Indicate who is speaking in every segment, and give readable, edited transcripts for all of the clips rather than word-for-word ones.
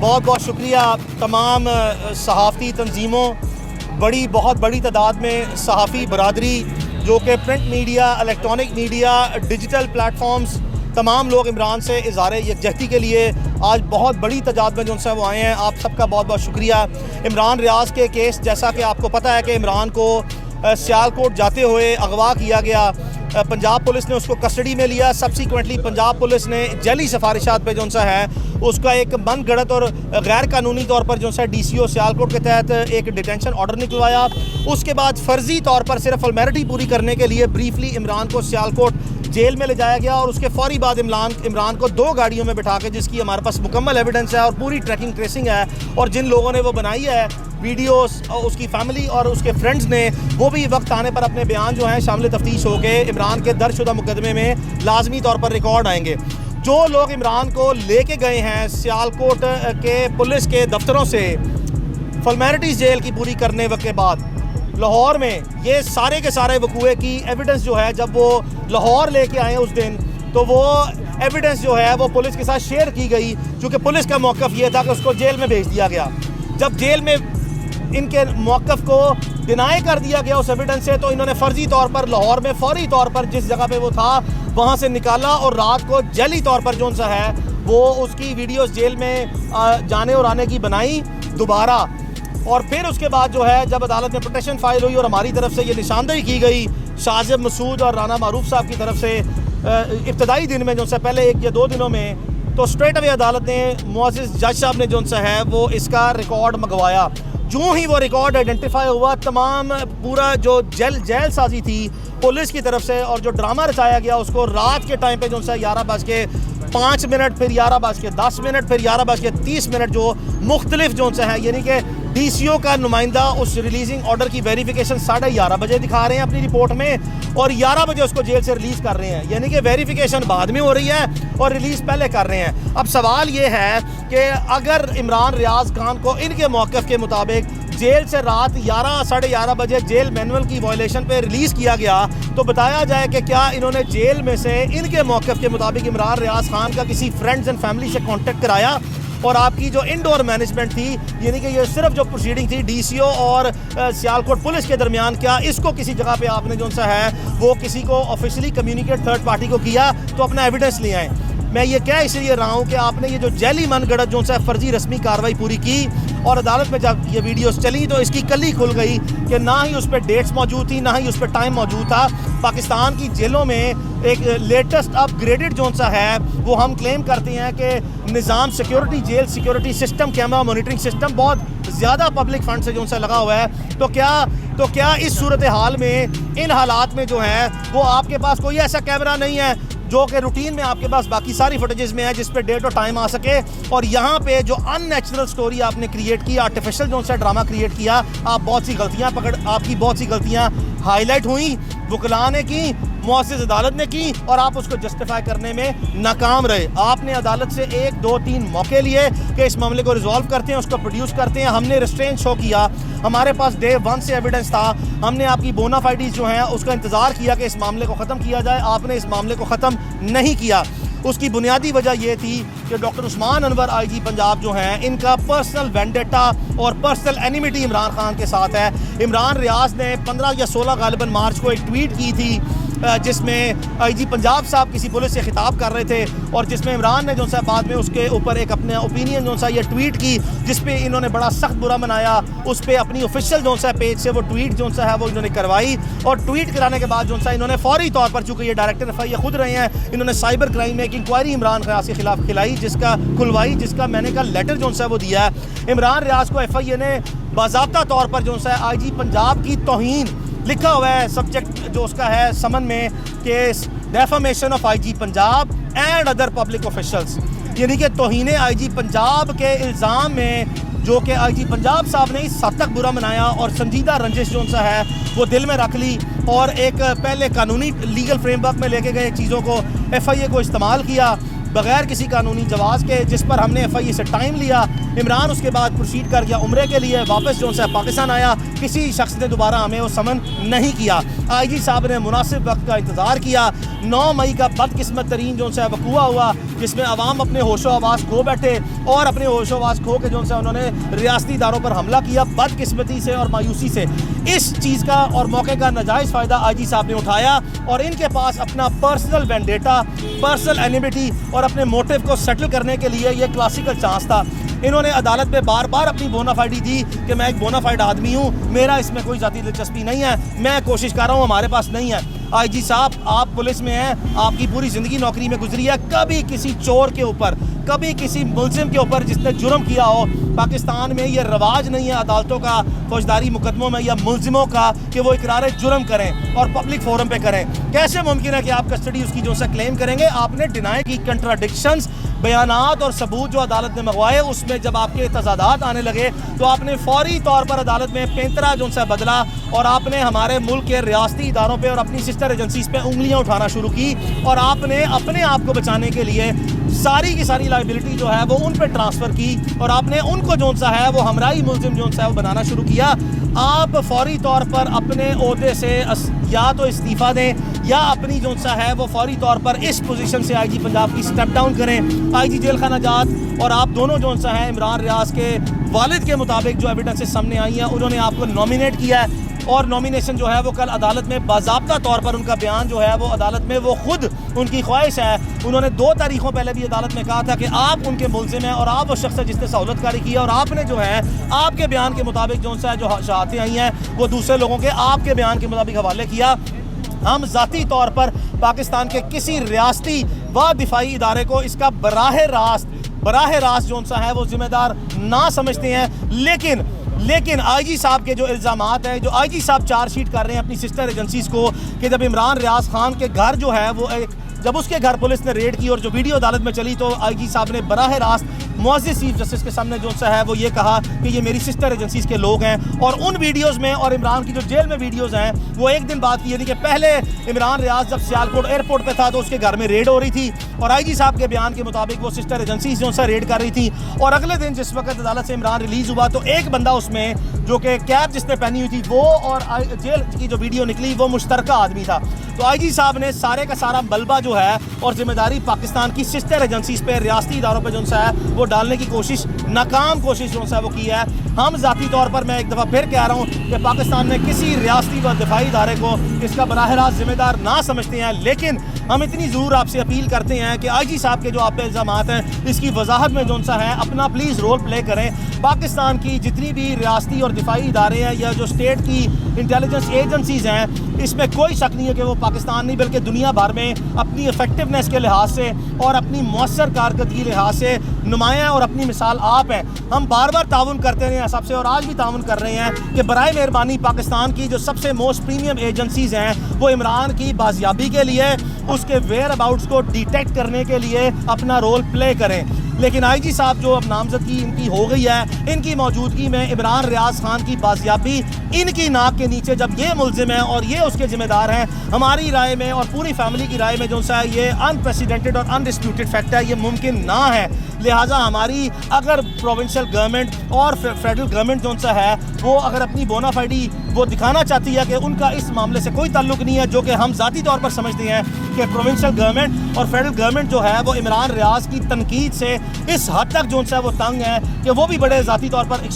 Speaker 1: बहुत बहुत शुक्रिया तमाम सहाफ़ती तंजीमों, बहुत बड़ी तादाद में सहाफ़ी बरादरी जो कि print media, electronic media, digital platforms, तमाम लोग इमरान से इज़हार यकजहती के लिए आज बहुत बड़ी तादाद में जो उनसे वो आए हैं। आप सबका बहुत बहुत शुक्रिया। इमरान रियाज़ के केस, जैसा कि आपको पता है कि इमरान को सियालकोट जाते हुए अगवा किया गया, पंजाब पुलिस ने उसको कस्टडी में लिया। सब्सिक्वेंटली पंजाब पुलिस ने जैली सिफारिशात पे जो सा है उसका एक मन गढ़त और गैर कानूनी तौर पर जो सा DCO सियालकोट के तहत एक डिटेंशन ऑर्डर निकलवाया। उसके बाद फ़र्ज़ी तौर पर सिर्फ फॉर्मेलिटी पूरी करने के लिए ब्रीफली इमरान को सियालकोट जेल में ले जाया गया और उसके फ़ौरी बाद इमरान को 2 गाड़ियों में बिठा के, जिसकी हमारे पास मुकम्मल एविडेंस है और पूरी ट्रैकिंग ट्रेसिंग है, और जिन लोगों ने वो बनाई है वीडियोस, उसकी फैमिली और उसके फ्रेंड्स ने, वो भी वक्त आने पर अपने बयान जो हैं शामिल तफ्तीश हो के इमरान के दर्जशुदा मुकदमे में लाजमी तौर पर रिकॉर्ड आएंगे। जो लोग इमरान को लेके गए हैं सियालकोट के पुलिस के दफ्तरों से फॉर्मेलिटीज़ जेल की पूरी करने के बाद लाहौर में, ये सारे के सारे वकूए की एविडेंस जो है, जब वो लाहौर लेके आए उस दिन, तो वो एविडेंस जो है वो पुलिस के साथ शेयर की गई, क्योंकि पुलिस का मौक़िफ़ ये था कि उसको जेल में भेज दिया गया। जब जेल में इनके मौक़िफ़ को डिनाई कर दिया गया उस एविडेंस से, तो इन्होंने फ़र्जी तौर पर लाहौर में फ़ौरी तौर पर जिस जगह पे वो था वहाँ से निकाला और रात को जैली तौर पर जो सा है वो उसकी वीडियोस जेल में जाने और आने की बनाई दोबारा। और फिर उसके बाद जो है जब अदालत में पिटीशन फाइल हुई और हमारी तरफ से ये निशानदेही की गई शाजिब मसूद और राना मारूफ साहब की तरफ से इब्तदाई दिन में, जो सा पहले 1 या 2 दिनों में, तो स्ट्रेट अवे अदालत ने मुअज़्ज़िज़ जज साहब ने जो सा है वो इसका रिकॉर्ड मंगवाया। जो ही वो रिकॉर्ड आइडेंटिफाई हुआ, तमाम पूरा जो जेल साजी थी पुलिस की तरफ से और जो ड्रामा रचाया गया उसको रात के टाइम पे जो सा 11:05, फिर 11:10, फिर 11:30 जो मुख्तलिफ जो सा है, यानी कि DCO का नुमाइंदा उस रिलीजिंग ऑर्डर की वेरिफिकेशन 11:30 बजे दिखा रहे हैं अपनी रिपोर्ट में और 11 बजे उसको जेल से रिलीज़ कर रहे हैं, यानी कि वेरिफिकेशन बाद में हो रही है और रिलीज़ पहले कर रहे हैं। अब सवाल ये है कि अगर इमरान रियाज़ खान को इनके मौक़िफ़ के मुताबिक जेल से रात 11 साढ़े 11 बजे जेल मैनुअल की वायलेशन पे रिलीज़ किया गया, तो बताया जाए कि क्या इन्होंने जेल में से इनके मौक़िफ़ के मुताबिक इमरान रियाज़ खान का किसी फ्रेंड्स एंड फैमिली से कॉन्टेक्ट कराया, और आपकी जो इंडोर मैनेजमेंट थी, यानी कि ये सिर्फ जो प्रोसीडिंग थी DCO और सियालकोट पुलिस के दरमियान, क्या इसको किसी जगह पे आपने जो सा है वो किसी को ऑफिशियली कम्युनिकेट थर्ड पार्टी को किया, तो अपना एविडेंस ले आएँ। मैं ये कह इसलिए रहा हूँ कि आपने ये जो जैली मन गढ़त जो सा फर्जी रस्मी कार्रवाई पूरी की और अदालत में जब ये वीडियोस चली तो इसकी कली खुल गई कि ना ही उस पर डेट्स मौजूद थी, ना ही उस पर टाइम मौजूद था। पाकिस्तान की जेलों में एक लेटेस्ट अपग्रेडेड जो सा है वो हम क्लेम करते हैं कि Nizam security, jail security system, camera monitoring system बहुत ज़्यादा पब्लिक फंड से जो सा लगा हुआ है। तो क्या इस सूरत हाल में, इन हालात में जो है वो आपके पास कोई ऐसा कैमरा नहीं है जो कि रूटीन में आपके पास बाकी सारी फुटेजेस में है जिस पे डेट और टाइम आ सके, और यहाँ पे जो अननेचुरल स्टोरी आपने क्रिएट की, आर्टिफिशियल जो सा ड्रामा क्रिएट किया, आपकी बहुत सी गलतियाँ हाईलाइट हुई, वकला ने की, मुअज़्ज़िज़ अदालत ने की, और आप उसको जस्टिफाई करने में नाकाम रहे। आपने अदालत से 1, 2, 3 मौके लिए कि इस मामले को रिजॉल्व करते हैं, उसको प्रोड्यूस करते हैं। हमने रिस्ट्रेंट शो किया, हमारे पास डे 1 से एविडेंस था, हमने आपकी बोनाफाइडीज जो हैं उसका इंतज़ार किया कि इस मामले को ख़त्म किया जाए। आपने इस मामले को ख़त्म नहीं किया। उसकी बुनियादी वजह यह थी कि डॉक्टर उस्मान अनवर IG पंजाब जो हैं, इनका पर्सनल वेंडेटा और पर्सनल एनिमिटी इमरान खान के साथ है। इमरान रियाज़ ने 15 या 16 गालिबन मार्च को एक ट्वीट की थी जिसमें IG पंजाब साहब किसी पुलिस से खिताब कर रहे थे और जिसमें इमरान ने जो सा बाद में उसके ऊपर एक अपने ओपिनियन जो सा ये ट्वीट की, जिस पे इन्होंने बड़ा सख्त बुरा मनाया। उस पर अपनी ऑफिशियल जो सा पेज से वो ट्वीट जो सा है वो इन्होंने करवाई, और ट्वीट कराने के बाद जो सा इन्होंने फौरी तौर पर, चूँकि ये डायरेक्टर FI खुद रहे हैं, इन्होंने साइबर क्राइम में एक इंक्वायरी इमरान रियाज़ के खिलाफ जिसका मैंने का लेटर जो सा वो दिया है। इमरान रियाज़ को FI ने बाज़ाब्ता तौर पर जो सा IG पंजाब की तौहीन लिखा हुआ है, सब्जेक्ट जो उसका है समन में, case defamation of IG Punjab and other public officials, यानी कि तौहीन IG पंजाब के इल्ज़ाम में, जो कि IG पंजाब साहब ने इस हद तक बुरा मनाया और संजीदा रंजिश जो सा है वो दिल में रख ली और एक पहले कानूनी लीगल फ्रेमवर्क में लेके गए चीज़ों को FIA को इस्तेमाल किया बगैर किसी कानूनी जवाज़ के, जिस पर हमने FIA से टाइम लिया। इमरान उसके बाद प्रोसीड कर गया उम्रे के लिए, वापस जो सा पाकिस्तान आया, किसी शख्स ने दोबारा हमें वो समन नहीं किया। आईजी साहब ने मुनासिब वक्त का इंतज़ार किया। 9 मई का बदकिस्मत तरीन जो सा वकूआ हुआ, जिसमें अवाम अपने होशो आवाज़ खो बैठे और अपने होशो आवाज़ खो के जो सा उन्होंने रियासती इदारों पर हमला किया बदकिस्मती से और मायूसी से। इस चीज़ का और मौके का नाजायज़ फ़ायदा आईजी साहब ने उठाया और इनके पास अपना पर्सनल वेंडेटा, पर्सनल एनिमिटी और अपने मोटिव को सेटल करने के लिए ये क्लासिकल चांस था। इन्होंने अदालत में बार बार अपनी बोनाफाइडी दी कि मैं एक बोनाफाइड आदमी हूँ, मेरा इसमें कोई ज़ाती दिलचस्पी नहीं है, मैं कोशिश कर रहा हूँ, हमारे पास नहीं है। आईजी साहब, आप पुलिस में हैं, आपकी पूरी ज़िंदगी नौकरी में गुजरी है, कभी किसी चोर के ऊपर, कभी किसी मुलजिम के ऊपर जिसने जुर्म किया हो, पाकिस्तान में ये रवाज नहीं है अदालतों का, फौजदारी मुकदमों में या मुलजिमों का, कि वो इकरार जुर्म करें और पब्लिक फोरम पे करें। कैसे मुमकिन है कि आप कस्टडी उसकी जो सा क्लेम करेंगे? आपने डिनाई की कंट्राडिक्शंस, बयानात और सबूत जो अदालत ने मंगवाए, उसमें जब आपके तजादात आने लगे तो आपने फौरी तौर पर अदालत में पैंतरा जो सा बदला और आपने हमारे मुल्क के रियासती इदारों पे और अपनी सिस्टर एजेंसीज पे उंगलियां उठाना शुरू की और आपने अपने आप को बचाने के लिए सारी की सारी लाइबिलिटी जो है वो उन पे ट्रांसफ़र की और आपने उनको जो सा है वो हमराई मुलजिम जो सा है वो बनाना शुरू किया। आप फौरी तौर पर अपने ओहदे से या तो इस्तीफ़ा दें या अपनी जो सा है वो फौरी तौर पर इस पोजीशन से आईजी पंजाब की स्टेप डाउन करें। आईजी जेल खाना जात और आप दोनों जो सा है इमरान रियाज के वालिद के मुताबिक जो एविडेंसेस सामने आई हैं, उन्होंने आपको नॉमिनेट किया है और नॉमिनेशन जो है वो कल अदालत में बाज़ाब्ता तौर पर उनका बयान जो है वो अदालत में वो खुद उनकी ख्वाहिश है। उन्होंने 2 तारीखों पहले भी अदालत में कहा था कि आप उनके मुलजिम हैं और आप वो शख्स है जिसने सहूलतकारी की है और आपने जो है आपके बयान के मुताबिक जो सा जो शहादतें आई हैं वो दूसरे लोगों के आपके बयान के मुताबिक हवाले किया। हम ज़ाती तौर पर पाकिस्तान के किसी रियासती व दिफाई इदारे को इसका बराह रास्त जो सा है वो जिम्मेदार ना समझते हैं। लेकिन आईजी साहब के जो इल्ज़ामात हैं, जो आईजी साहब चार्जशीट कर रहे हैं अपनी सिस्टर एजेंसीज़ को कि जब इमरान रियाज खान के घर जो है वो जब उसके घर पुलिस ने रेड की और जो वीडियो अदालत में चली तो आईजी साहब ने बराह रास्त मुअज़्ज़िज़ चीफ जस्टिस के सामने जो सा है वो ये कहा कि ये मेरी सिस्टर एजेंसीज़ के लोग हैं और उन वीडियोज़ में और इमरान की जो जेल में वीडियोज़ हैं वो एक दिन बाद की, यानी कि पहले इमरान रियाज जब सियालकोट एयरपोर्ट पे था तो उसके घर में रेड हो रही थी और आईजी साहब के बयान के मुताबिक वो सिस्टर एजेंसीज़ जो सा रेड कर रही थी और अगले दिन जिस वक्त अदालत से इमरान रिलीज़ हुआ तो एक बंदा उसमें जो कि कैब जिसने पहनी हुई थी वो और जेल की जो वीडियो निकली वो मुश्तरका आदमी था। तो आईजी साहब ने सारे का सारा मलबा जो है और जिम्मेदारी पाकिस्तान की सिस्टर एजेंसीज़ पे, रियासती इदारों पे जो सा है वो डालने की कोशिश, नाकाम कोशिश जो सा वो की है। हम ज़ाती तौर पर मैं एक दफ़ा फिर कह रहा हूँ कि पाकिस्तान में किसी रियासती व दिफाई इदारे को इसका बराह रास्त जिम्मेदार ना समझते हैं, लेकिन हम इतनी ज़रूर आपसे अपील करते हैं कि आईजी साहब के जो आप पे इल्ज़ामात हैं इसकी वजाहत में जो सा है अपना प्लीज़ रोल प्ले करें। पाकिस्तान की जितनी भी रियासती और दिफाई इदारे हैं या जो स्टेट की इंटेलिजेंस एजेंसीज़ हैं, इसमें कोई शक नहीं है कि वो पाकिस्तान नहीं बल्कि दुनिया भर में अपनी इफेक्टिवनेस के लिहाज से और अपनी मौसर कारकर्दगी के लिहाज से नुमायाँ और अपनी मिसाल आप हैं। हम बार बार ताउन करते रहे हैं सबसे और आज भी ताउन कर रहे हैं कि बराए मेहरबानी पाकिस्तान की जो सबसे मोस्ट प्रीमियम एजेंसीज़ हैं वो इमरान की बाजियाबी के लिए, उसके वेयर अबाउट्स को डिटेक्ट करने के लिए अपना रोल प्ले करें। लेकिन आईजी साहब जो अब नामजदगी इनकी हो गई है, इनकी मौजूदगी में इमरान रियाज खान की बाजियाबी इनकी नाक के नीचे जब ये मुलजिम है और ये उसके ज़िम्मेदार हैं, हमारी राय में और पूरी फैमिली की राय में जो सा ये अनप्रेसिडेंटेड और अनडिस्प्यूटेड फैक्ट है, ये मुमकिन ना है। लिहाजा हमारी अगर प्रोविंशियल गवर्नमेंट और फेडरल गवर्नमेंट जो सा है वो अगर अपनी बोनाफाइडी वो दिखाना चाहती है कि उनका इस मामले से कोई ताल्लुक नहीं है, जो कि हम ज़ाती तौर पर समझते हैं कि प्रोविंशियल गवर्नमेंट और फेडरल गवर्नमेंट जो है वो इमरान रियाज की तनकीद से इस हद तक जो सा वो तंग है कि वो भी बड़े ज़ाती तौर पर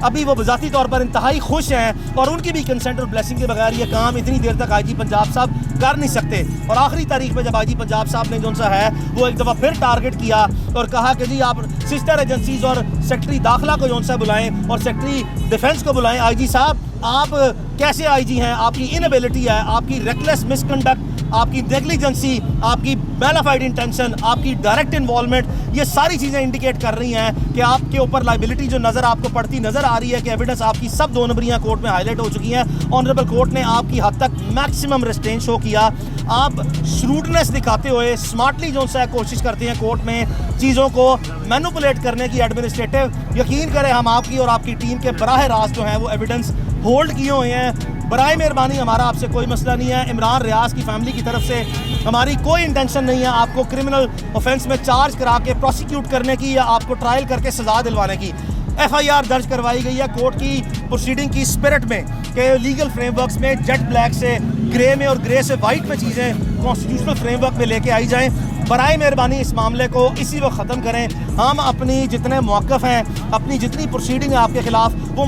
Speaker 1: अभी वो ज़ाती तौर पर इंतहाई खुश हैं और उनकी भी कंसेंट और ब्लेसिंग के बगैर ये काम इतनी देर तक आईजी पंजाब साहब कर नहीं सकते। और आखिरी तारीख में जब आईजी पंजाब साहब ने जो सा है वो एक दफ़ा फिर टारगेट किया और कहा कि जी आप सिस्टर एजेंसीज और सेक्रेटरी दाखिला को जो सा बुलाएं और सेक्रेटरी डिफेंस को बुलाएं। आईजी साहब आप कैसे आईजी हैं? आपकी इनएबिलिटी है, आपकी रेकलेस मिसकंडक्ट, आपकी नेग्लिजेंसी, आपकी मैलाफाइड इंटेंशन, आपकी डायरेक्ट इन्वॉल्वमेंट, ये सारी चीज़ें इंडिकेट कर रही हैं कि आपके ऊपर लाइबिलिटी जो नज़र आपको पड़ती नज़र आ रही है कि एविडेंस आपकी सब 2 नंबरियाँ कोर्ट में हाईलाइट हो चुकी हैं। ऑनरेबल कोर्ट ने आपकी हद तक मैक्सिमम रिस्ट्रेंट शो किया। आप श्रूडनेस दिखाते हुए स्मार्टली जो सा कोशिश करते हैं कोर्ट में चीज़ों को मैनिपुलेट करने की एडमिनिस्ट्रेटिव। यकीन करें हम आपकी और आपकी टीम के बराह रास्त जो हैं वो एविडेंस होल्ड किए हुए हैं। बराए मेहरबानी हमारा आपसे कोई मसला नहीं है। इमरान रियाज की फैमिली की तरफ से हमारी कोई इंटेंशन नहीं है आपको क्रिमिनल ऑफेंस में चार्ज करा के प्रोसिक्यूट करने की या आपको ट्रायल करके सज़ा दिलवाने की। FIR दर्ज करवाई गई है कोर्ट की प्रोसीडिंग की स्पिरिट में कि लीगल फ्रेमवर्क्स में जेट ब्लैक से ग्रे में और ग्रे से वाइट में चीज़ें कॉन्स्टिट्यूशनल फ्रेमवर्क में लेके आई जाएं। बराए मेहरबानी इस मामले को इसी वक्त ख़त्म करें। हम अपनी जितने मौक़िफ़ हैं, अपनी जितनी प्रोसीडिंग है आपके ख़िलाफ़, वो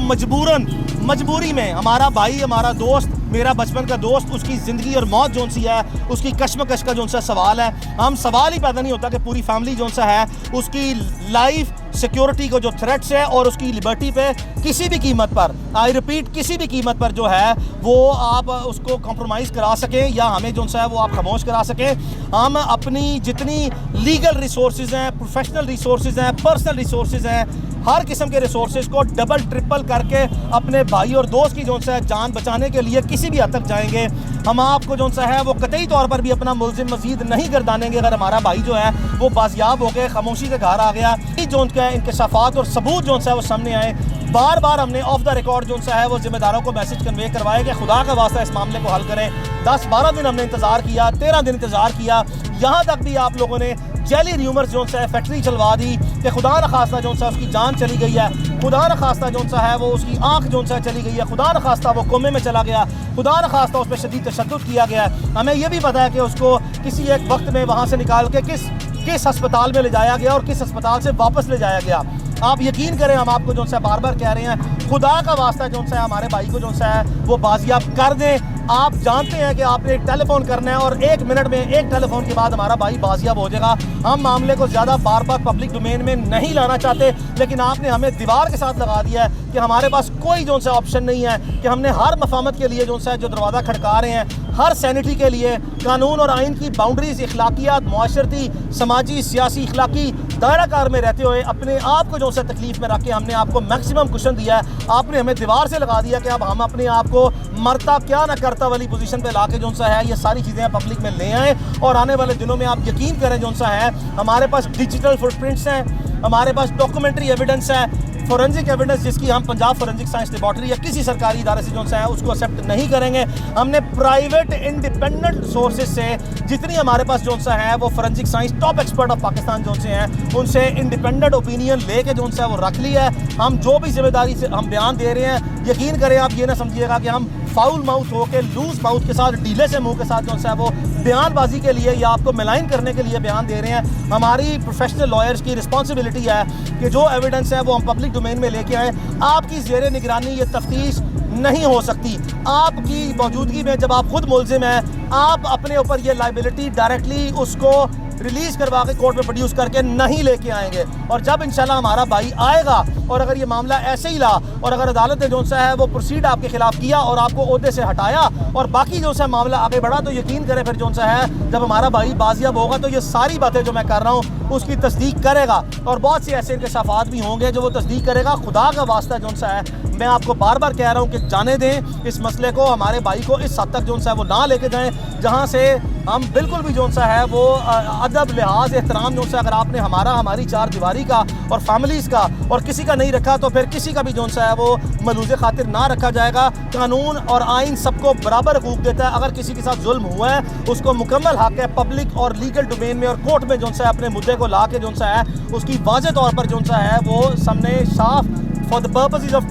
Speaker 1: मजबूरी में हमारा भाई, हमारा दोस्त, मेरा बचपन का दोस्त, उसकी ज़िंदगी और मौत जोन सी है, उसकी कश्मकश का जोन सा सवाल है। हम सवाल ही पैदा नहीं होता कि पूरी फैमिली जोन सा है उसकी लाइफ सिक्योरिटी को जो थ्रेट्स है और उसकी लिबर्टी पे किसी भी कीमत पर, आई रिपीट, किसी भी कीमत पर जो है वो आप उसको कॉम्प्रोमाइज़ करा सकें या हमें जो है वो आप खामोश करा सकें। हम अपनी जितनी लीगल रिसोर्सेज हैं, प्रोफेशनल रिसोर्सेज हैं, पर्सनल रिसोर्सेज हैं, हर किस्म के रिसोर्सेज को डबल ट्रिपल करके अपने भाई और दोस्त की जो है जान बचाने के लिए किसी भी हद तक जाएंगे। हम आपको जो है वो कतई तौर पर भी अपना मुल्ज़िम मज़ीद नहीं गर्दानेंगे अगर हमारा भाई जो है वो बाजियाब होकर खामोशी से घर आ गया। जो उनके इंकशाफात और सबूत जो है वो सामने आए। बार बार हमने ऑफ द रिकॉर्ड जो है वो जिम्मेदारों को मैसेज कन्वे करवाया कि खुदा का वास्ता इस मामले को हल करें। 10-12 दिन हमने इंतज़ार किया, 13 दिन इंतज़ार किया, यहाँ तक भी आप लोगों ने जेली र्यूमर्स जो है फैक्ट्री चलवा दी कि खुदा न खास्ता जो है उसकी जान चली गई है, खुदा न खास्ता जो है वो उसकी आँख जो है चली गई है, खुदा न खास्ता वो कोमे में चला गया, खुदा न खास्ता उस पर शदीद तशद्दुद किया गया है। हमें यह भी पता है कि उसको किसी एक वक्त में वहाँ से निकाल के किस अस्पताल में ले जाया गया और किस अस्पताल से वापस ले जाया गया। आप यकीन करें, हम आपको जो है बार बार कह रहे हैं, खुदा का वास्ता जो है हमारे भाई को जो है वो बाजियाब कर दें। आप जानते हैं कि आपने एक टेलीफोन करना है और 1 मिनट में, एक टेलीफोन के बाद हमारा भाई बाजियाब हो जाएगा। हम मामले को ज़्यादा बार बार पब्लिक डोमेन में नहीं लाना चाहते, लेकिन आपने हमें दीवार के साथ लगा दिया है कि हमारे पास कोई जो है ऑप्शन नहीं है कि हमने हर मफामत के लिए जो है जो दरवाज़ा खड़का रहे हैं, हर सैनिटी के लिए कानून और आइन की बाउंड्रीज, इखलाकियात, मुआशरती, समाजी, सियासी, इखलाकी दायरा कार में रहते हुए अपने आप को जो है तकलीफ में रख के हमने आपको मैक्सिमम कुशन दिया है। आपने हमें दीवार से लगा दिया कि अब हम अपने आप को मरता क्या ना करता वाली पोजीशन पे लाके जो है ये सारी चीज़ें पब्लिक में ले आएँ। और आने वाले दिनों में आप यकीन करें जो है हमारे पास डिजिटल फुटप्रिंट्स हैं, हमारे पास डॉक्यूमेंट्री एविडेंस है, फोरेंसिक एविडेंस जिसकी हम पंजाब फोरेंसिक साइंस लेबॉर्ट्री या किसी सरकारी इदारे से जो है उसको एक्सेप्ट नहीं करेंगे। हमने प्राइवेट इंडिपेंडेंट सोर्सेज से जितनी हमारे पास जो है वो forensic science top expert of Pakistan जो हैं उनसे इंडिपेंडेंट ओपिनियन लेके जो है वो रख लिया है। हम जो भी जिम्मेदारी से हम बयान दे रहे हैं, यकीन करें आप ये ना समझिएगा कि हम फाउल माउथ हो के, लूज माउथ के साथ, ढीले से मुंह के साथ जो है वो बयानबाजी के लिए या आपको मिलाइन करने के लिए बयान दे रहे हैं। हमारी प्रोफेशनल लॉयर्स की रिस्पॉन्सिबिलिटी है कि जो एविडेंस है वो हम पब्लिक डोमेन में लेके आएँ। आपकी ज़ेरे निगरानी ये तफ्तीश नहीं हो सकती। आपकी मौजूदगी में जब आप खुद मुल्जिम हैं, आप अपने ऊपर ये लाइबिलिटी डायरेक्टली उसको रिलीज़ करवा के कोर्ट में प्रोड्यूस करके नहीं लेके आएंगे। और जब इंशाल्लाह हमारा भाई आएगा और अगर ये मामला ऐसे ही ला और अगर अदालत ने जो है वो प्रोसीड आपके खिलाफ किया और आपको ओहदे से हटाया और बाकी जो है मामला आगे बढ़ा, तो यकीन करें फिर जो है जब हमारा भाई बाजियाब होगा तो ये सारी बातें जो मैं कर रहा हूँ उसकी तस्दीक करेगा। और बहुत सी ऐसे इंकशाफात भी होंगे जो वो तस्दीक करेगा। खुदा का वास्ता जो है मैं आपको बार बार कह रहा हूँ कि जाने दें इस मसले को, हमारे भाई को इस हद तक जो है वो ना लेके जाएँ जहाँ से हम बिल्कुल भी जो है वो अदब, लिहाज, एहतराम जो है अगर आपने हमारी चार दीवारी का और फैमिलीज़ का और किसी का नहीं रखा तो फिर किसी का भी जो है वो मलूज़ खातिर ना रखा जाएगा। कानून और आइन सबको बराबर हकूक़ देता है। अगर किसी के साथ जुल्म हुआ है उसको मुकम्मल हक़ है पब्लिक और लीगल डोमेन में और कोर्ट में जो है अपने मुद्दे को ला के जो है उसकी वाज़ेह तौर पर जो है वो सामने साफ for the purposes of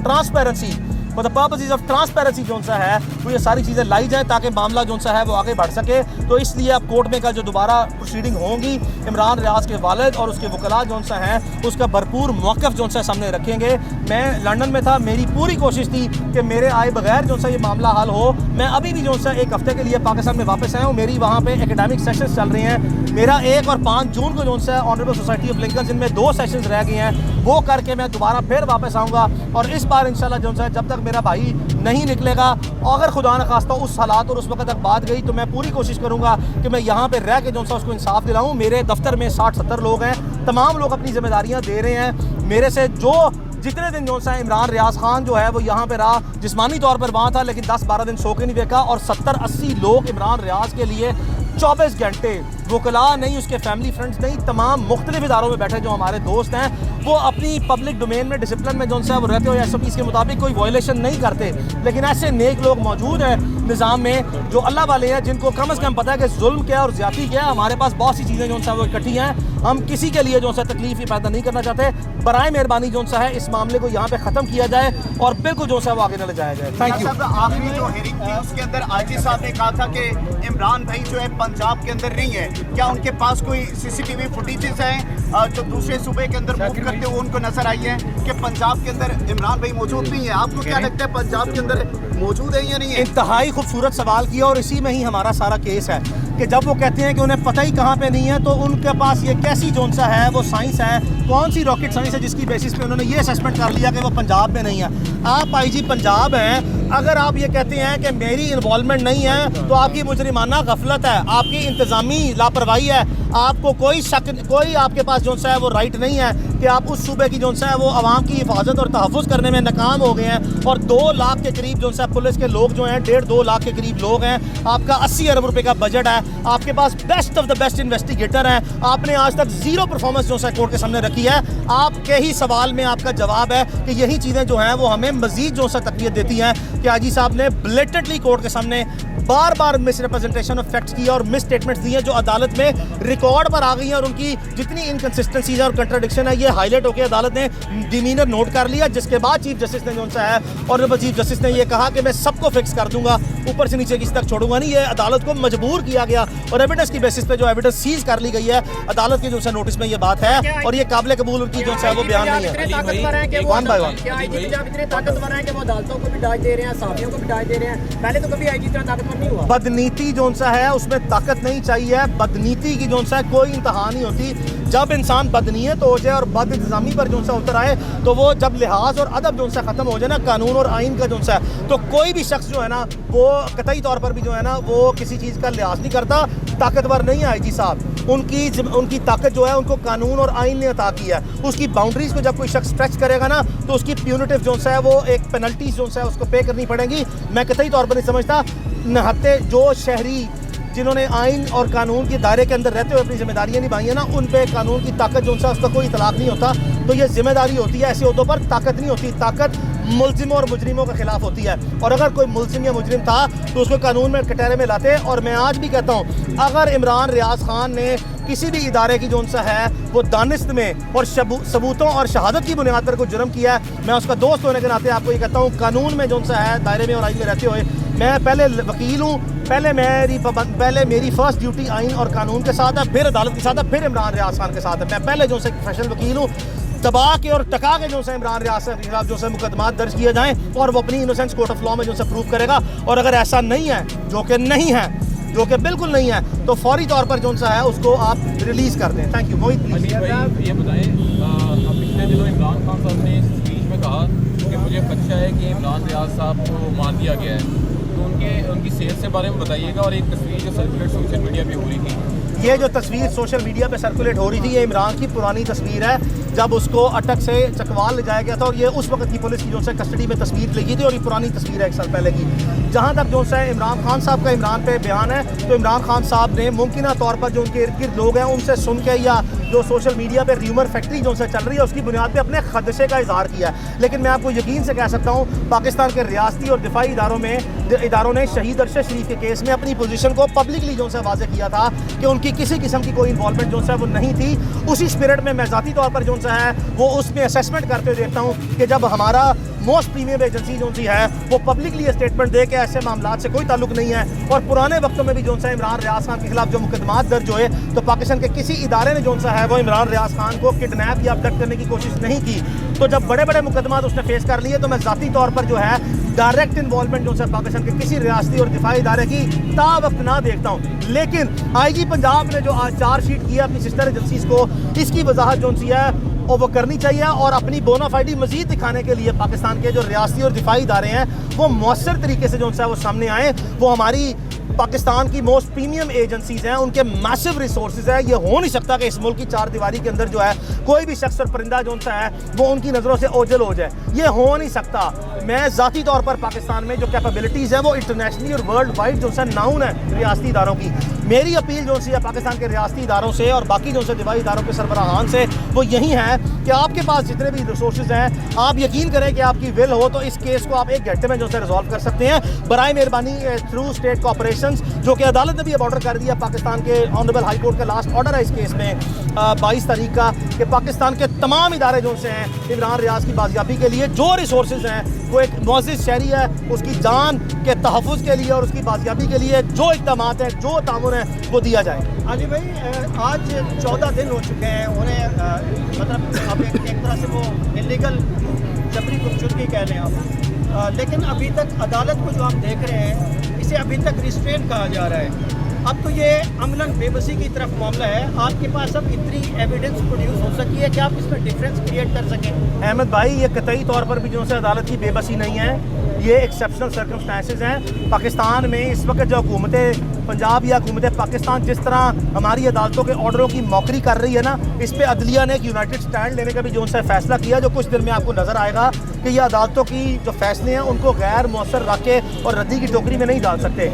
Speaker 1: transparency जो है वो ये सारी चीज़ें लाई जाए ताकि मामला जो है वो आगे बढ़ सके। तो इसलिए अब कोर्ट में का जो दोबारा प्रोसीडिंग होंगी, इमरान रियाज के वालिद और उसके वकला जो हैं उसका भरपूर मौक़िफ़ जो है सामने रखेंगे। मैं लंदन में था, मेरी पूरी कोशिश थी कि मेरे आए बगैर जो है ये मामला हल हो। मैं अभी भी जो है 1 हफ़्ते के लिए पाकिस्तान में वापस आया हूँ। मेरी वहाँ पर एकेडमिक सेशंस चल रहे हैं। मेरा 1 और 5 जून को जो है ऑनरेबल सोसाइटी ऑफ लिंकन जिनमें 2 सेशंस रह गए हैं वो करके मैं दोबारा फिर वापस आऊँगा। और इस बार इंशाल्लाह जो है जब तक मेरा भाई नहीं निकलेगा, अगर खुदा न खास्ता उस हालात और उस वक्त तक बात गई, तो मैं पूरी कोशिश करूंगा कि मैं यहाँ पे रह के जो है उसको इंसाफ दिलाऊं। मेरे दफ्तर में 60-70 लोग हैं, तमाम लोग अपनी जिम्मेदारियाँ दे रहे हैं। मेरे से जो जितने दिन जो है इमरान रियाज खान जो है वो यहाँ पे रहा, जिस्मानी तौर पर वहाँ था लेकिन 10-12 दिन सो के नहीं देखा। और 70-80 लोग इमरान रियाज के लिए 24 घंटे, वकला नहीं, उसके फैमिली फ्रेंड्स नहीं, तमाम मुख्तलिफ इदारों में बैठे जो हमारे दोस्त हैं वो अपनी पब्लिक डोमेन में डिसिप्लिन में जो सा वो रहते हो या SOPs के मुताबिक कोई वायलेशन नहीं करते। लेकिन ऐसे नेक लोग मौजूद हैं निज़ाम में जो अल्लाह वाले हैं, जिनको कम से कम पता है कि जुल्म क्या है और ज़्यादती क्या है। हमारे पास बहुत सी चीज़ें जो सा वो इकट्ठी हैं, हम किसी के लिए जो सा तकलीफ ही पैदा नहीं करना चाहते। बराए मेहरबानी जो सा है इस मामले को यहाँ पे ख़त्म किया जाए और बिल्कुल जो सा वो आगे न ले जाया जाए। Thank you.
Speaker 2: आखिरी जो हेयरिंग थी उसके अंदर IG साहब ने कहा था कि इमरान भाई जो है पंजाब के अंदर नहीं है, क्या उनके पास कोई CCTV फुटेजेस हैं जो दूसरे सूबे के अंदर मूव करते हुए उनको नजर आई है कि पंजाब के अंदर इमरान भाई मौजूद नहीं है? आपको क्या लगता है पंजाब के अंदर मौजूद है या नहीं है?
Speaker 1: इंतहाई खूबसूरत सवाल किया और इसी में ही हमारा सारा केस है कि जब वो कहते हैं कि उन्हें पता ही कहाँ पे नहीं है, तो उनके पास ये कैसी जोन सा है वो साइंस है, कौन सी रॉकेट साइंस है जिसकी बेसिस पे उन्होंने ये असेसमेंट कर लिया कि वो पंजाब में नहीं है। आप IG पंजाब हैं, अगर आप ये कहते हैं कि मेरी इन्वॉल्वमेंट नहीं है तो आपकी मुजरिमाना गफलत है, आपकी इंतज़ामी लापरवाही है। आपको कोई शक, कोई आपके पास जो सा है वो राइट नहीं है कि आप उस सूबे की जो सा है वो आवाम की हिफाजत और तहफ़्फ़ुज़ करने में नाकाम हो गए हैं। और 2 लाख के करीब जो सा पुलिस के लोग जो हैं, 1.5-2 लाख के करीब लोग हैं, आपका 80 अरब रुपए का बजट है, आपके पास best of the best investigator हैं, आपने आज तक ज़ीरो परफॉर्मेंस जो सा कोर्ट के सामने रखी है। आपके ही सवाल में आपका जवाब है कि यही चीज़ें जो हैं वो हमें मज़ीद जो सा तक़वियत देती हैं कि IG साहब ने ब्लेटेंटली कोर्ट के सामने बार बार मिसरिप्रेजेंटेशन ऑफ फैक्ट्स की और मिस स्टेटमेंट्स दी हैं जो अदालत में रिकॉर्ड पर आ गई हैं, और उनकी जितनी इनकन्सिस्टेंसीज और कंट्राडिक्शन है ये हाईलाइट होकर अदालत ने डिमीनर नोट कर लिया। जिसके बाद चीफ जस्टिस ने जो सा है और चीफ जस्टिस ने ये कहा कि मैं सबको फिक्स कर दूंगा, ऊपर से नीचे किसी तक छोड़ूंगा नहीं। ये अदालत को मजबूर किया गया और एविडेंस की बेसिस पे जो एविडेंस सीज कर ली गई है अदालत के जो सा नोटिस में ये बात है, और ये काबिल कबूल उनकी जो है वो बयान नहीं है। वन बाय वन
Speaker 3: इतने ताकतवर हैं कि वो अदालतों को भी डाज दे रहे हैं, साफियों को भी डाज दे रहे हैं। पहले तो कभी IG इतना ताकतवर नहीं हुआ।
Speaker 1: बदनीति जो सा है उसमें ताकत नहीं चाहिए, बदनीति की जो सा है कोई इंतहा नहीं होती। जब इंसान बदनीयत हो जाए और बद इंतजामी पर जो सा उतर आए तो वो जब लिहाज और अदब जो सा ख़त्म हो जाए ना, कानून और आइन का जो सा है, तो कोई भी शख्स जो है ना वो कतई तौर पर भी जो है ना वो किसी चीज़ का लिहाज नहीं करता। ताकतवर नहीं है IG साहब, उनकी ताकत जो है उनको कानून और आइन ने अता की है। उसकी बाउंड्रीज को जब कोई शख्स स्ट्रेच करेगा ना तो उसकी प्यूनिटिव जो है वो एक पेनल्टीज जो है उसको पे करनी पड़ेगी। मैं कतई तौर पर नहीं समझता नहते जो शहरी जिन्होंने आइन और कानून के दायरे के अंदर रहते हुए अपनी जिम्मेदारियां निभाई हैं ना, उन पे कानून की ताकत जो है उसका कोई इतलाक नहीं होता। तो ये जिम्मेदारी होती है, ऐसे उहदों पर ताकत नहीं होती। ताकत मुलजिमों और मुजरिमों के खिलाफ होती है, और अगर कोई मुलजिम या मुजरिम था तो उसको कानून में कटहरे में लाते। और मैं आज भी कहता हूँ अगर इमरान रियाज खान ने किसी भी इदारे की जो सा है वो दानिस्त में और सबूतों और शहादत की बुनियाद पर कोई जुर्म किया है, मैं उसका दोस्त होने के नाते आपको ये कहता हूँ कानून में जो सा है दायरे में और आइन में रहते हुए, मैं पहले वकील हूँ, पहले मेरी फर्स्ट ड्यूटी आइन और कानून के साथ है, फिर अदालत के साथ है, फिर इमरान रियाज खान के साथ है। मैं पहले जो से प्रोफेशनल वकील हूँ। दबा के और टका के जो से इमरान रियाज के खिलाफ जो से मुकदमात दर्ज किए जाएँ और वो अपनी इनोसेंस कोर्ट ऑफ लॉ में जो से प्रूव करेगा। और अगर ऐसा नहीं है, जो कि नहीं है, जो कि बिल्कुल नहीं है, तो फौरी तौर पर जो सा है उसको आप रिलीज कर दें। Thank you. Mohit please.
Speaker 4: ये बताएं, पिछले दिनों इमरान खान साहब ने स्पीच में कहा कि मुझे खदशा है कि इमरान रियाज साहब को मार दिया गया है, तो उनकी सेहत से बारे में बताइएगा। और एक तस्वीर जो सर्कुलेट सोशल मीडिया पे हो रही थी,
Speaker 1: ये जो तस्वीर सोशल मीडिया पे सर्कुलेट हो रही थी ये इमरान की पुरानी तस्वीर है, जब उसको अटक से चकवाल ले जाया गया था, और ये उस वक्त की पुलिस की जो है कस्टडी में तस्वीर लिखी थी, और ये पुरानी तस्वीर है 1 साल पहले की। जहाँ तक जो है इमरान खान साहब का इमरान पे बयान है, तो इमरान खान साहब ने मुमकिन तौर पर जो उनके इर्द गिर्द लोग हैं उनसे सुन के या जो सोशल मीडिया पे र्यूमर फैक्ट्री जो से चल रही है उसकी बुनियाद पे अपने खदशे का इजहार किया है। लेकिन मैं आपको यकीन से कह सकता हूँ पाकिस्तान के रियासती और दिफाई इदारों ने शहीद अरशद शरीफ के केस में अपनी पोजीशन को पब्लिकली जो है वाज़ेह किया था कि उनकी किसी किस्म की कोई इन्वॉल्वमेंट जो है वो नहीं थी। उसी स्पिरिट में मैं ज़ाती तौर पर जो है वो उसमें असेसमेंट करते हुए देखता हूँ कि जब हमारा मोस्ट प्रीमियम एजेंसी जो सी है वो पब्लिकली स्टेटमेंट दे के ऐसे मामला से कोई ताल्लुक नहीं है, और पुराने वक्तों में भी जो है इमरान रियाज खान के खिलाफ जो मुकदमात दर्ज हुए तो पाकिस्तान के किसी इदारे ने जो है वो इमरान रियाज खान को किडनैप या अबडक्ट करने की कोशिश नहीं की। तो जब बड़े बड़े मुकदमात उसने फेस कर लिए तो मैं ज़ाती तौर पर जो है डायरेक्ट इन्वॉल्वमेंट जो है पाकिस्तान के किसी रियासती और दिफाई इदारे की वक्त ना देखता हूँ। लेकिन IG पंजाब ने जो आज चार्जशीट किया अपनी सिस्टर एजेंसीज को, इसकी वजाहत जो सी है और वो करनी चाहिए, और अपनी बोनाफाइडी मजीद दिखाने के लिए पाकिस्तान के जो रियासती और दिफाई इदारे हैं वो मौसर तरीके से जो है वो सामने आए। वो हमारी पाकिस्तान की मोस्ट प्रीमियम एजेंसीज हैं, उनके मैसिव रिसोर्सेज है। ये हो नहीं सकता कि इस मुल्क की चार दीवारी के अंदर जो है कोई भी शख्स और परिंदा जो है वो उनकी नज़रों से ओझल हो जाए, ये हो नहीं सकता। मैं ज़ाती तौर पर पाकिस्तान में जो कैपेबिलिटीज़ हैं वो इंटरनेशनली और वर्ल्ड वाइड जो है नाउन है रियासती इदारों की। मेरी अपील जो सी है पाकिस्तान के रियासती इदारों से और बाकी जो से दिवाई इदारों के सरबराहान से वो यही है कि आपके पास जितने भी रिसोर्सेज हैं आप यकीन करें कि आपकी विल हो तो इस केस को आप 1 घंटे में जो से रिजॉल्व कर सकते हैं। बराए मेहरबानी थ्रू स्टेट कॉपरेशन, जो कि अदालत ने भी अब ऑर्डर कर दिया, पाकिस्तान के ऑनरेबल हाई कोर्ट का लास्ट ऑर्डर है इस केस में 22 तारीख का, कि पाकिस्तान के तमाम इदारे जो से हैं इमरान रियाज की बाजियाबी के लिए जो रिसोर्सेज हैं वो एक मुअज़्ज़िज़ शहरी है उसकी जान के तहफ़्फ़ुज़ के लिए और उसकी बाजियाबी के लिए जो इक़दामात हैं जो तामुन है वो दिया जाए।
Speaker 3: अली भाई, आज 14 दिन हो चुके हैं उन्हें, मतलब अब एक तरह से वो इलीगल जबरी गुमशुदगी कह लें आप, लेकिन अभी तक अदालत को जो आप देख रहे हैं इसे अभी तक रिस्ट्रेन कहा जा रहा है। अब तो ये अमलन बेबसी की तरफ मामला है, आपके पास अब इतनी एविडेंस प्रोड्यूस हो सकी है कि आप इसमें डिफरेंस क्रिएट कर सकें।
Speaker 1: अहमद भाई, ये कतई तौर पर भी जो से अदालत की बेबसी नहीं है, ये एक्सेप्शनल सर्कमस्टांसेस हैं। पाकिस्तान में इस वक्त जो हुकूमत पंजाब या हुकूमत पाकिस्तान जिस तरह हमारी अदालतों के ऑर्डरों की मौकरी कर रही है ना, इस पर अदलिया ने एक यूनाइटेड स्टैंड लेने का भी जो उनसे फैसला किया, जो कुछ दिन में आपको नज़र आएगा कि ये अदालतों की जो फैसले हैं उनको गैर मौसर रख के और रद्दी की टोकरी में नहीं डाल सकते।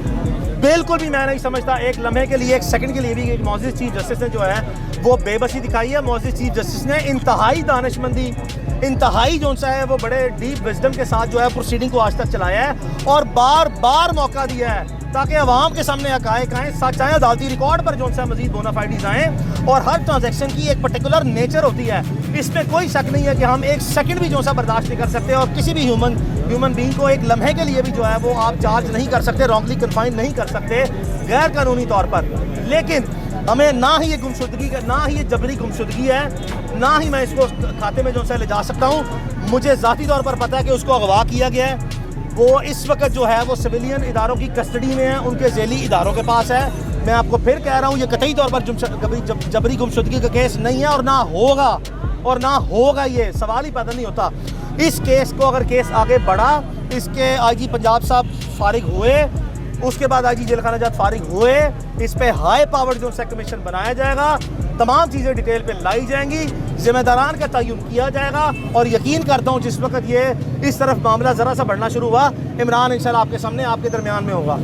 Speaker 1: बिल्कुल भी मैं नहीं समझता एक लम्हे के लिए, एक सेकंड के लिए भी मुअज़्ज़िज़ चीफ जस्टिस ने जो है वो बेबसी दिखाई है। मुअज़्ज़िज़ चीफ जस्टिस ने इंतहाई दानिशमंदी, इंतहाई जो सा है वो बड़े डीप विजडम के साथ जो है प्रोसीडिंग को आज तक चलाया है और बार बार मौका दिया है ताकि अवाम के सामने हक़ाइक़ आएँ, सच आएँ, अदालती रिकॉर्ड पर जो सा मज़ीद बोनाफाइडीज़ आएँ। और हर ट्रांजैक्शन की एक पर्टिकुलर नेचर होती है, इसमें कोई शक नहीं है कि हम एक सेकंड भी जो सा बर्दाश्त नहीं कर सकते और किसी भी ह्यूमन बीइंग को एक लम्हे के लिए भी जो है वो आप चार्ज नहीं कर सकते, रॉन्गली कन्फाइन नहीं कर सकते गैर कानूनी तौर पर। लेकिन हमें ना ही ये गुमशुदगी, ना ही ये जबरी गुमशुदगी है, ना ही मैं इसको खाते में जो सा ले जा सकता हूँ। मुझे ज़ाती तौर पर पता है कि उसको अगवा किया गया है, वो इस वक्त जो है वो सिविलियन इदारों की कस्टडी में है, उनके ज़ेली इदारों के पास है। मैं आपको फिर कह रहा हूँ ये कतई तौर पर जबरी गुमशुदगी का केस नहीं है और ना होगा ये सवाल ही पैदा नहीं होता। इस केस को अगर केस आगे बढ़ा, इसके आईजी पंजाब साहब फारिग हुए, उसके बाद आईजी जेल खाना जात फारिग हुए, इस पे हाई पावर जो कमीशन बनाया जाएगा, तमाम चीज़ें डिटेल पे लाई जाएंगी, जिम्मेदारान का तयन किया जाएगा। और यकीन करता हूँ जिस वक्त ये इस तरफ मामला ज़रा सा बढ़ना शुरू हुआ, इमरान इंशाल्लाह आपके सामने आपके दरमियान में होगा।